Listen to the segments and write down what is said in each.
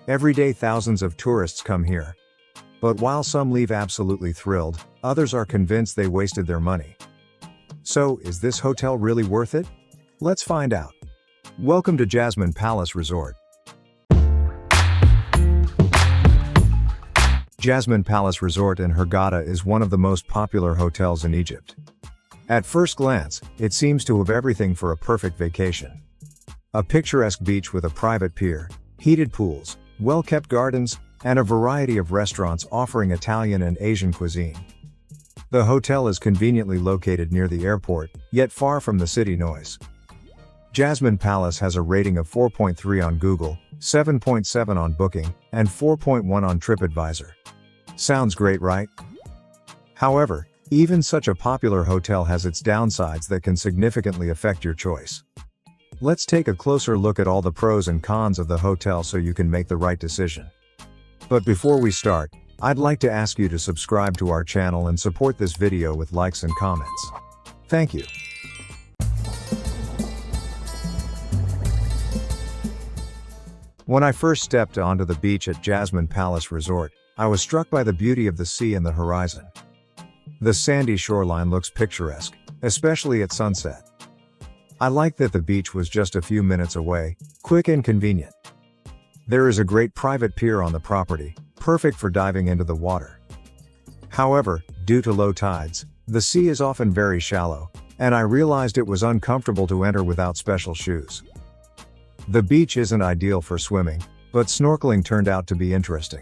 Every day thousands of tourists come here. But while some leave absolutely thrilled, others are convinced they wasted their money. So, is this hotel really worth it? Let's find out. Welcome to Jasmine Palace Resort. Jasmine Palace Resort in Hurghada is one of the most popular hotels in Egypt. At first glance, it seems to have everything for a perfect vacation. A picturesque beach with a private pier, heated pools, well-kept gardens, and a variety of restaurants offering Italian and Asian cuisine. The hotel is conveniently located near the airport, yet far from the city noise. Jasmine Palace has a rating of 4.3 on Google, 7.7 on Booking, and 4.1 on TripAdvisor. Sounds great, right? However, even such a popular hotel has its downsides that can significantly affect your choice. Let's take a closer look at all the pros and cons of the hotel so you can make the right decision. But before we start, I'd like to ask you to subscribe to our channel and support this video with likes and comments. Thank you. When I first stepped onto the beach at Jasmine Palace Resort, I was struck by the beauty of the sea and the horizon. The sandy shoreline looks picturesque, especially at sunset. I like that the beach was just a few minutes away, quick and convenient. There is a great private pier on the property, perfect for diving into the water. However, due to low tides, the sea is often very shallow, and I realized it was uncomfortable to enter without special shoes. The beach isn't ideal for swimming, but snorkeling turned out to be interesting.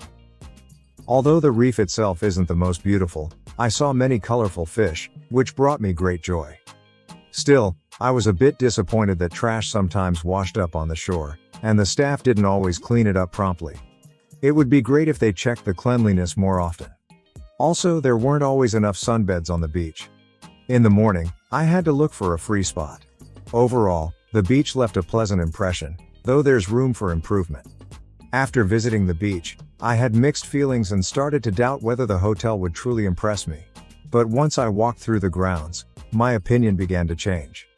Although the reef itself isn't the most beautiful, I saw many colorful fish, which brought me great joy. Still, I was a bit disappointed that trash sometimes washed up on the shore, and the staff didn't always clean it up promptly. It would be great if they checked the cleanliness more often. Also, there weren't always enough sunbeds on the beach. In the morning, I had to look for a free spot. Overall, the beach left a pleasant impression, though there's room for improvement. After visiting the beach, I had mixed feelings and started to doubt whether the hotel would truly impress me. But once I walked through the grounds, my opinion began to change.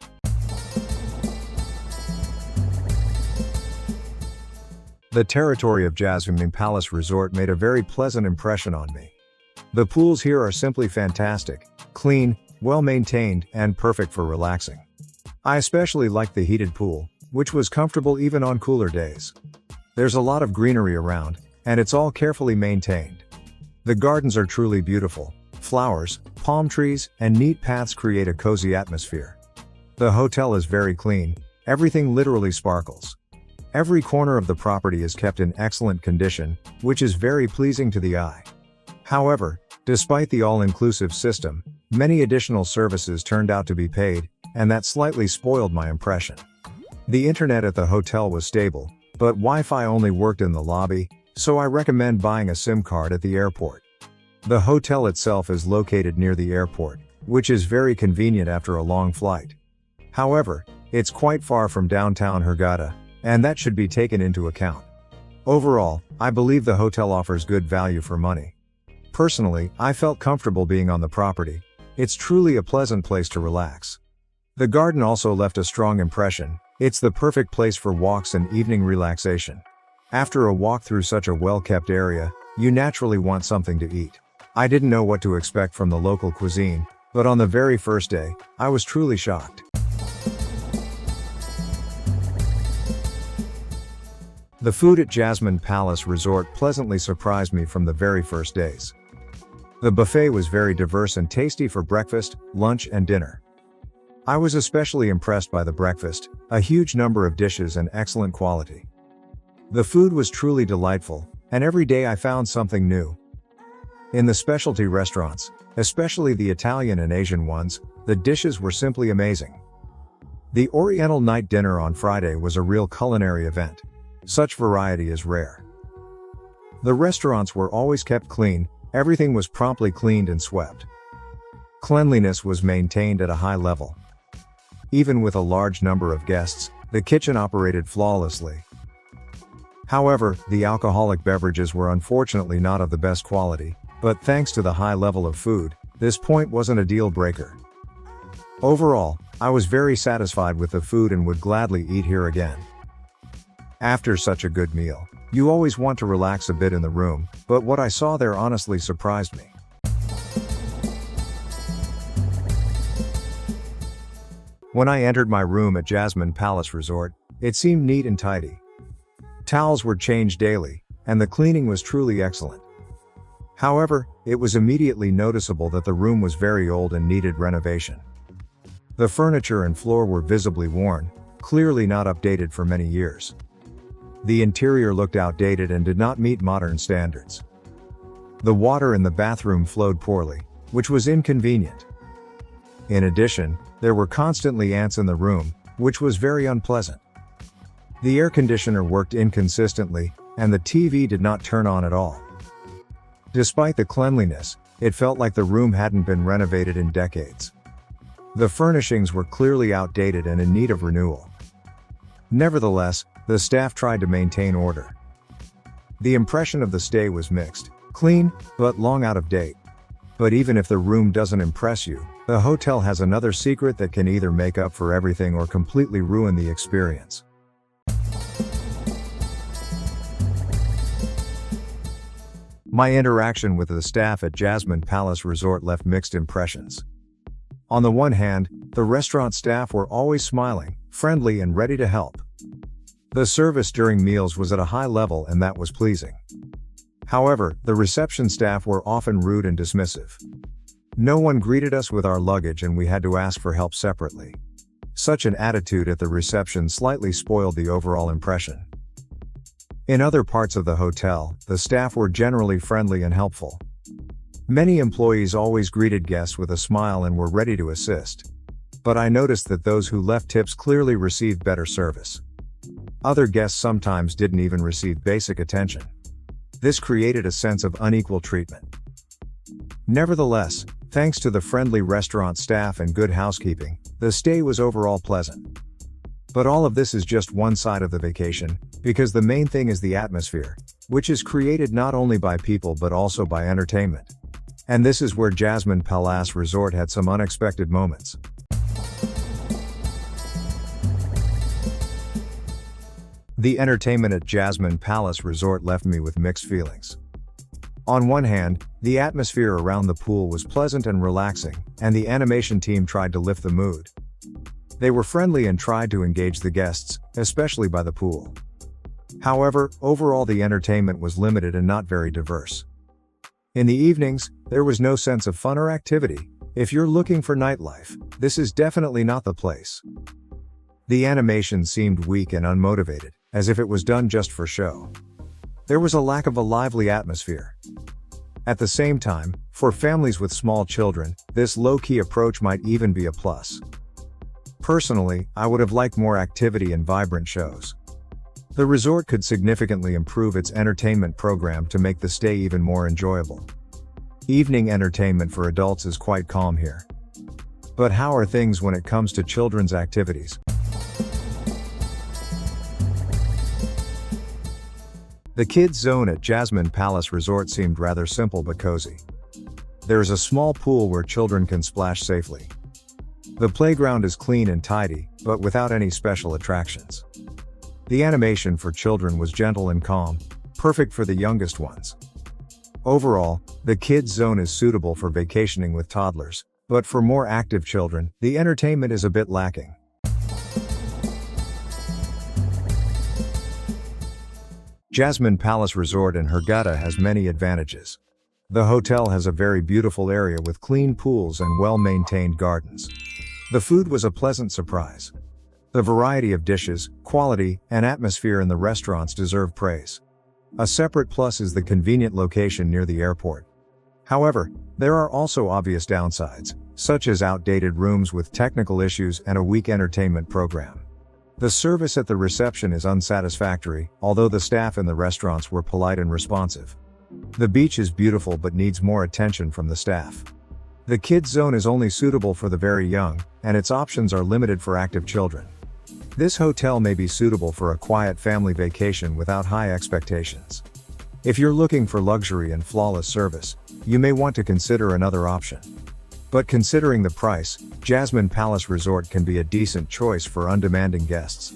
The territory of Jasmine Palace Resort made a very pleasant impression on me. The pools here are simply fantastic, clean, well-maintained, and perfect for relaxing. I especially liked the heated pool, which was comfortable even on cooler days. There's a lot of greenery around, and it's all carefully maintained. The gardens are truly beautiful. Flowers, palm trees, and neat paths create a cozy atmosphere. The hotel is very clean, everything literally sparkles. Every corner of the property is kept in excellent condition, which is very pleasing to the eye. However, despite the all-inclusive system, many additional services turned out to be paid, and that slightly spoiled my impression. The internet at the hotel was stable, but Wi-Fi only worked in the lobby, so I recommend buying a SIM card at the airport. The hotel itself is located near the airport, which is very convenient after a long flight. However, it's quite far from downtown Hurghada, and that should be taken into account. Overall, I believe the hotel offers good value for money. Personally, I felt comfortable being on the property. It's truly a pleasant place to relax. The garden also left a strong impression. It's the perfect place for walks and evening relaxation. After a walk through such a well-kept area, you naturally want something to eat. I didn't know what to expect from the local cuisine, but on the very first day, I was truly shocked. The food at Jasmine Palace Resort pleasantly surprised me from the very first days. The buffet was very diverse and tasty for breakfast, lunch, and dinner. I was especially impressed by the breakfast, a huge number of dishes and excellent quality. The food was truly delightful, and every day I found something new. In the specialty restaurants, especially the Italian and Asian ones, the dishes were simply amazing. The Oriental night dinner on Friday was a real culinary event. Such variety is rare. The restaurants were always kept clean, everything was promptly cleaned and swept. Cleanliness was maintained at a high level. Even with a large number of guests, the kitchen operated flawlessly. However, the alcoholic beverages were unfortunately not of the best quality, but thanks to the high level of food, this point wasn't a deal breaker. Overall, I was very satisfied with the food and would gladly eat here again. After such a good meal, You always want to relax a bit in the room, but what I saw there honestly surprised me. When I entered my room at Jasmine Palace Resort, it seemed neat and tidy. Towels were changed daily, and the cleaning was truly excellent. However, it was immediately noticeable that the room was very old and needed renovation. The furniture and floor were visibly worn, clearly not updated for many years. The interior looked outdated and did not meet modern standards. The water in the bathroom flowed poorly, which was inconvenient. In addition, there were constantly ants in the room, which was very unpleasant. The air conditioner worked inconsistently, and the TV did not turn on at all. Despite the cleanliness, it felt like the room hadn't been renovated in decades. The furnishings were clearly outdated and in need of renewal. Nevertheless, the staff tried to maintain order. The impression of the stay was mixed, clean, but long out of date. But even if the room doesn't impress you, the hotel has another secret that can either make up for everything or completely ruin the experience. My interaction with the staff at Jasmine Palace Resort left mixed impressions. On the one hand, the restaurant staff were always smiling, friendly and ready to help. The service during meals was at a high level and that was pleasing. However, the reception staff were often rude and dismissive. No one greeted us with our luggage and we had to ask for help separately. Such an attitude at the reception slightly spoiled the overall impression. In other parts of the hotel, the staff were generally friendly and helpful. Many employees always greeted guests with a smile and were ready to assist. But I noticed that those who left tips clearly received better service. Other guests sometimes didn't even receive basic attention. This created a sense of unequal treatment. Nevertheless, thanks to the friendly restaurant staff and good housekeeping, the stay was overall pleasant. But all of this is just one side of the vacation, because the main thing is the atmosphere, which is created not only by people but also by entertainment. And this is where Jasmine Palace Resort had some unexpected moments. The entertainment at Jasmine Palace Resort left me with mixed feelings. On one hand, the atmosphere around the pool was pleasant and relaxing, and the animation team tried to lift the mood. They were friendly and tried to engage the guests, especially by the pool. However, overall the entertainment was limited and not very diverse. In the evenings, there was no sense of fun or activity. If you're looking for nightlife, this is definitely not the place. The animation seemed weak and unmotivated, as if it was done just for show. There was a lack of a lively atmosphere. At the same time, for families with small children, this low-key approach might even be a plus. Personally, I would have liked more activity and vibrant shows. The resort could significantly improve its entertainment program to make the stay even more enjoyable. Evening entertainment for adults is quite calm here. But how are things when it comes to children's activities? The kids zone at Jasmine Palace Resort seemed rather simple but cozy. There is a small pool where children can splash safely. The playground is clean and tidy, but without any special attractions. The animation for children was gentle and calm, perfect for the youngest ones. Overall, the kids zone is suitable for vacationing with toddlers, but for more active children, the entertainment is a bit lacking. Jasmine Palace Resort in Hurghada has many advantages. The hotel has a very beautiful area with clean pools and well-maintained gardens. The food was a pleasant surprise. The variety of dishes, quality, and atmosphere in the restaurants deserve praise. A separate plus is the convenient location near the airport. However, there are also obvious downsides, such as outdated rooms with technical issues and a weak entertainment program. The service at the reception is unsatisfactory, although the staff in the restaurants were polite and responsive. The beach is beautiful but needs more attention from the staff. The kids zone is only suitable for the very young, and its options are limited for active children. This hotel may be suitable for a quiet family vacation without high expectations. If you're looking for luxury and flawless service, you may want to consider another option. But considering the price, Jasmine Palace Resort can be a decent choice for undemanding guests.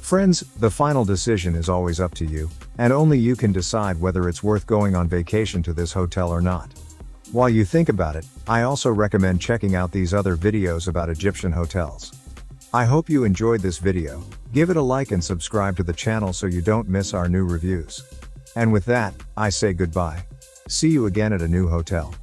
Friends, the final decision is always up to you, and only you can decide whether it's worth going on vacation to this hotel or not. While you think about it, I also recommend checking out these other videos about Egyptian hotels. I hope you enjoyed this video. Give it a like and subscribe to the channel so you don't miss our new reviews. And with that, I say goodbye. See you again at a new hotel.